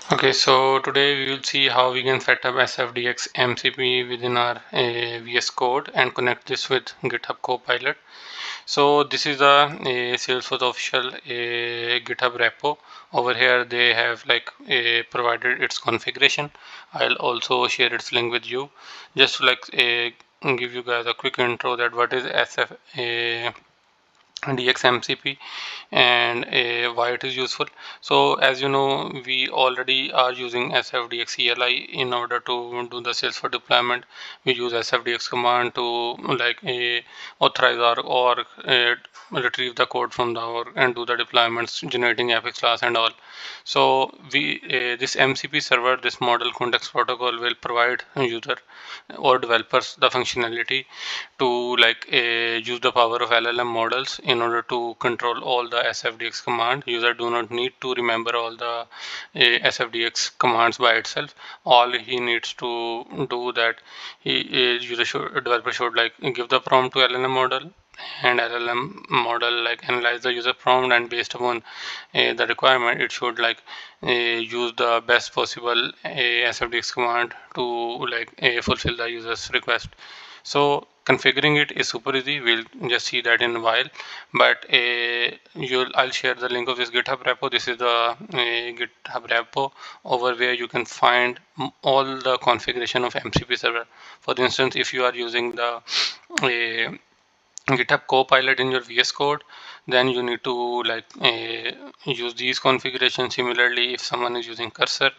Okay, so today we will see how we can set up SFDX MCP within our VS Code and connect this with GitHub Copilot. So this is a Salesforce official GitHub repo. Over here they have provided its configuration. I'll also share its link with you just to give you guys a quick intro that what is DX MCP and why it is useful. So as you know, we already are using SFDX CLI in order to do the Salesforce deployment. We use SFDX command to authorize our org, retrieve the code from the org and do the deployments, generating Apex class and all. So this MCP server, this model context protocol, will provide user or developers the functionality to use the power of LLM models in order to control all the SFDX command. User do not need to remember all the SFDX commands by itself. All he needs to do that developer should give the prompt to LLM model, and LLM model analyze the user prompt, and based upon the requirement it should use the best possible SFDX command to fulfill the user's request. So configuring it is super easy. We'll just see that in a while. But I'll share the link of this GitHub repo. This is the GitHub repo over where you can find all the configuration of MCP server. For instance, if you are using the GitHub Copilot in your VS Code, then you need to use these configurations. Similarly, if someone is using Cursor,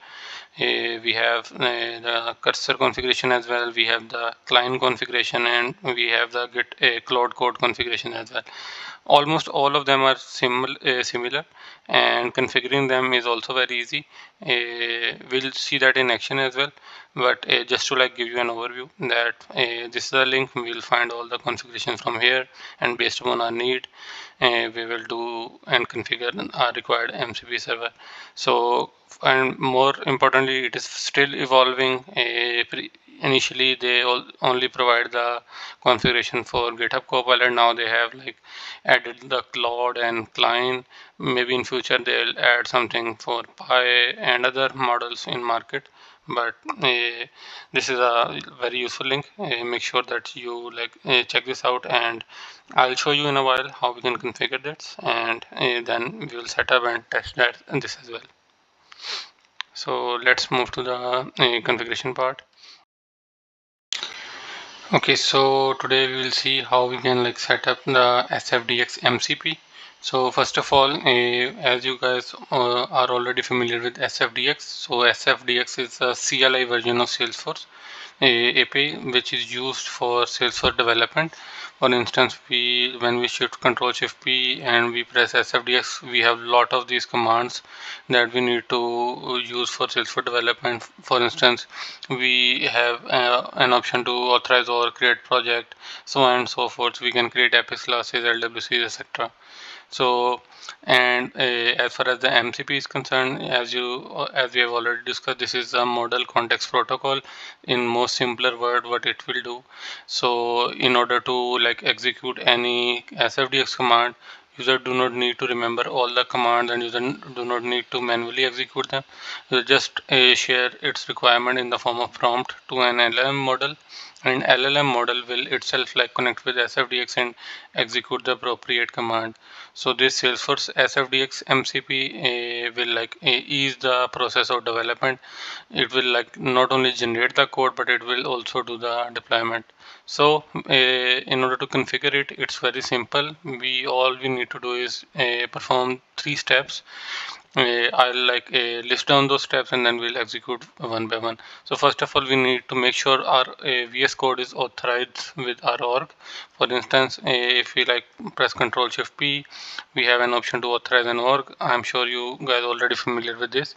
we have the cursor configuration as well. We have the client configuration, and we have the Git Cloud Code configuration as well. Almost all of them are similar, and configuring them is also very easy. We'll see that in action as well. But just to give you an overview that this is the link, we will find all the configuration from here, and based upon our need, we will do and configure our required MCP server. So, and more importantly, it is still evolving. Initially they only provide the configuration for GitHub Copilot. Now they have added the Claude and Client. Maybe in future they'll add something for Pi and other models in market. But this is a very useful link. Make sure that you check this out, and I'll show you in a while how we can configure this, and then we will set up and test that and this as well. So let's move to the configuration part. Okay, so today we will see how we can set up the SFDX MCP. So first of all, as you guys are already familiar with SFDX, so SFDX is a CLI version of Salesforce API, which is used for Salesforce development. For instance, when we shift Control Shift P and we press SFDX, we have a lot of these commands that we need to use for Salesforce development. For instance, we have an option to authorize or create project, so on and so forth. We can create Apex classes, LWCs, etc. So, and as far as the MCP is concerned, as we have already discussed, this is a model context protocol. In most simpler word, what it will do. So, in order to execute any SFDX command, user do not need to remember all the commands, and user do not need to manually execute them. You just share its requirement in the form of prompt to an LLM model, and LLM model will itself connect with SFDX and execute the appropriate command. So this Salesforce SFDX MCP will ease the process of development. It will not only generate the code, but it will also do the deployment. So in order to configure it, it's very simple. All we need to do is perform 3 steps. I'll list down those steps, and then we'll execute one by one. So first of all, we need to make sure our VS Code is authorized with our org. For instance, if we press Control Shift P, we have an option to authorize an org. I'm sure you guys are already familiar with this.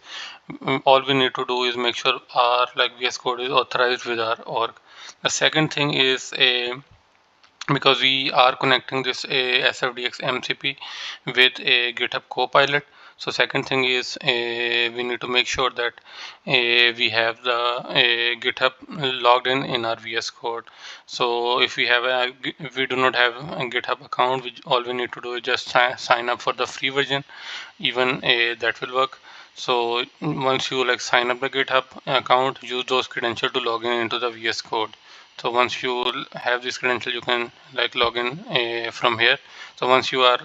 All we need to do is make sure our VS Code is authorized with our org. The second thing is because we are connecting this SFDX MCP with a GitHub Copilot. So second thing is we need to make sure that we have the GitHub logged in our VS Code. So if we do not have a GitHub account, all we need to do is just sign up for the free version. Even that will work. So once you like sign up the GitHub account, use those credentials to log in into the VS Code. So once you have this credential, you can like log in from here. So once you are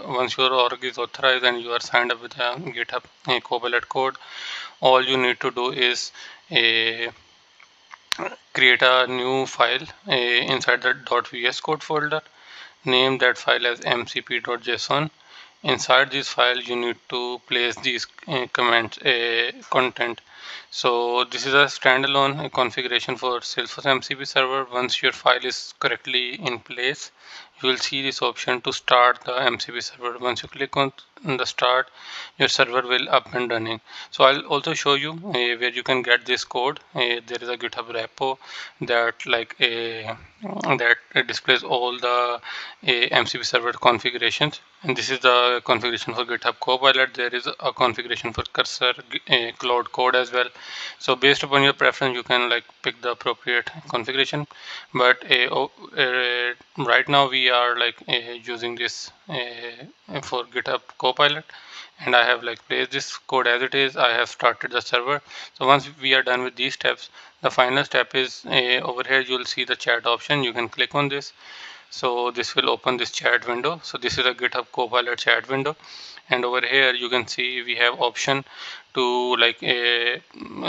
once your org is authorized and you are signed up with a GitHub Copilot code, all you need to do is uh, create a new file inside the .vs code folder. Name that file as mcp.json. Inside this file you need to place these comments content. So this is a standalone configuration for Salesforce MCP server. Once your file is correctly in place, you will see this option to start the MCP server. Once you click on the start, your server will up and running. So I'll also show you where you can get this code. There is a GitHub repo that that displays all the MCP server configurations, and this is the configuration for GitHub Copilot. There is a configuration for Cursor Cloud Code as well. So based upon your preference, you can like pick the appropriate configuration. But right now we are like using this for GitHub Copilot, and I have like placed this code as it is. I have started the server. So once we are done with these steps, the final step is over here. You'll see the chat option. You can click on this. So this will open this chat window. So this is a GitHub Copilot chat window, and over here you can see we have option to like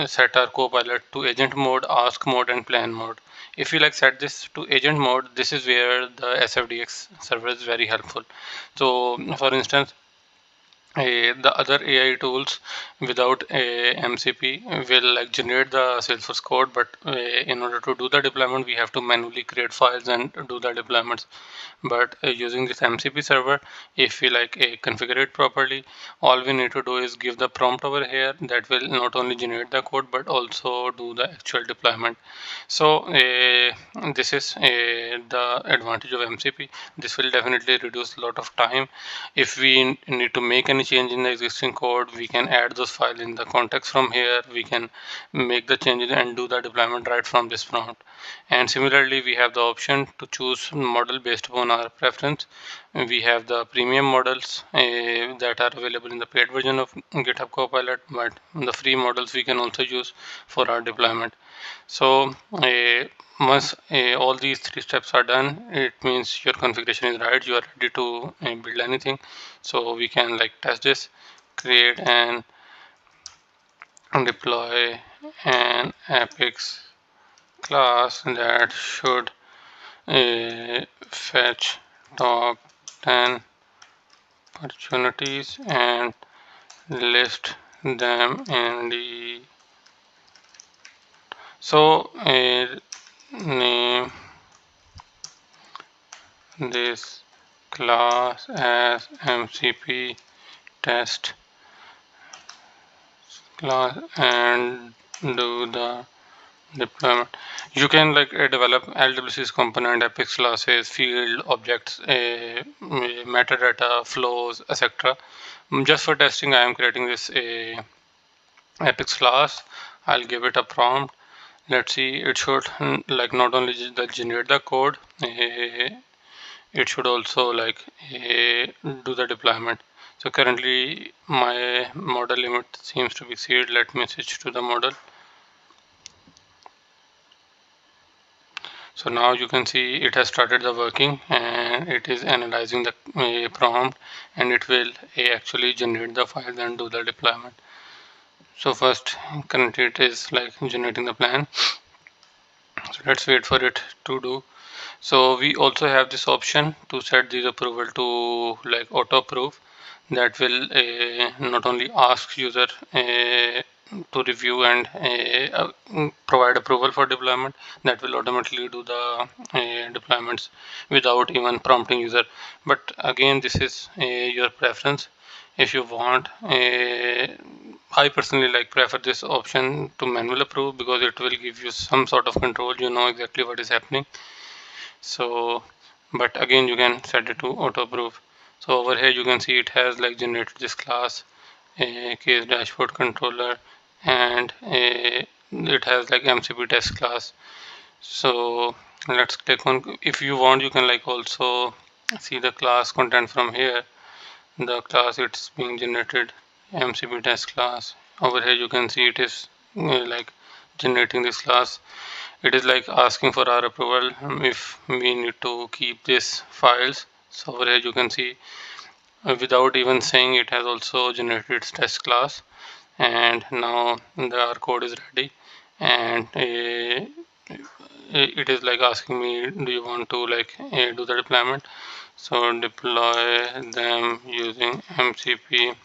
set our Copilot to agent mode, ask mode, and plan mode. If you like set this to agent mode, this is where the SFDX server is very helpful. So for instance, the other AI tools without a MCP will like generate the Salesforce code, but in order to do the deployment, we have to manually create files and do the deployments. But using this MCP server, if we like configure it properly, all we need to do is give the prompt over here that will not only generate the code but also do the actual deployment. So this is the advantage of MCP. This will definitely reduce a lot of time. If we need to make any change in the existing code, we can add those files in the context from here. We can make the changes and do the deployment right from this prompt. And similarly, we have the option to choose model based upon our preference. We have the premium models that are available in the paid version of GitHub Copilot, but the free models we can also use for our deployment. So once all these three steps are done, it means your configuration is right. You are ready to build anything. So we can like test this, create and deploy an Apex class that should fetch top 10 opportunities and list them in the so name this class as MCP test class and do the deployment. You can like develop LWC's component, Apex classes, field objects, metadata, flows, etc. Just for testing, I am creating this Apex class. I'll give it a prompt. Let's see. It should like not only generate the code, it should also like do the deployment. So currently my model limit seems to be exceeded. Let me switch to the model. So now you can see it has started the working and it is analyzing the prompt, and it will actually generate the file and do the deployment. So first currently it is like generating the plan. So let's wait for it to do. So we also have this option to set this approval to like auto approve. That will not only ask user to review and provide approval for deployment, that will automatically do the deployments without even prompting user. But again, this is your preference. If you want, I personally like prefer this option to manual approve because it will give you some sort of control. You know exactly what is happening. So but again, you can set it to auto approve. So over here you can see it has like generated this class, a case dashboard controller, and it has like MCP test class. So let's click on, if you want you can like also see the class content from here, the class it's being generated MCP test class. Over here you can see it is like generating this class. It is like asking for our approval if we need to keep these files. So over here you can see without even saying, it has also generated its test class, and now our code is ready. And it is like asking me, do you want to like do the deployment? So deploy them using MCP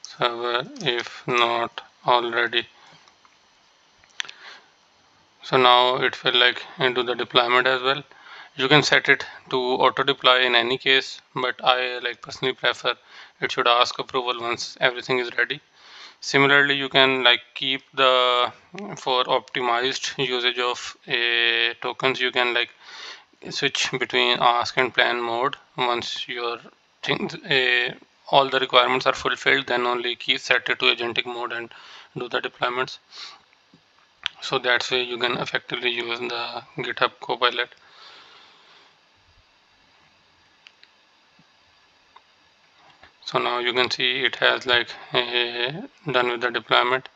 server if not already. So now it will like do the deployment as well. You can set it to auto deploy in any case, but I like personally prefer it should ask approval once everything is ready. Similarly, you can like keep the for optimized usage of tokens, you can like switch between ask and plan mode. Once your things all the requirements are fulfilled, then only keep set it to agentic mode and do the deployments. So that's way you can effectively use the GitHub Copilot. So now you can see it has like done with the deployment.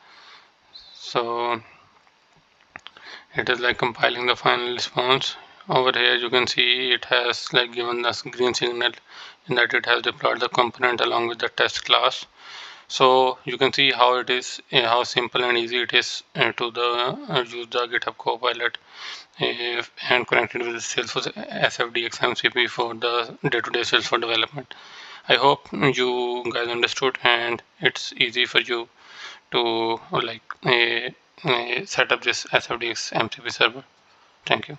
So it is like compiling the final response. Over here you can see it has like given us green signal in that it has deployed the component along with the test class. So you can see how it is, how simple and easy it is to use the GitHub Copilot and connect it with Salesforce SFDX MCP for the day-to-day Salesforce development. I hope you guys understood and it's easy for you to like set up this SFDX MCP server. Thank you.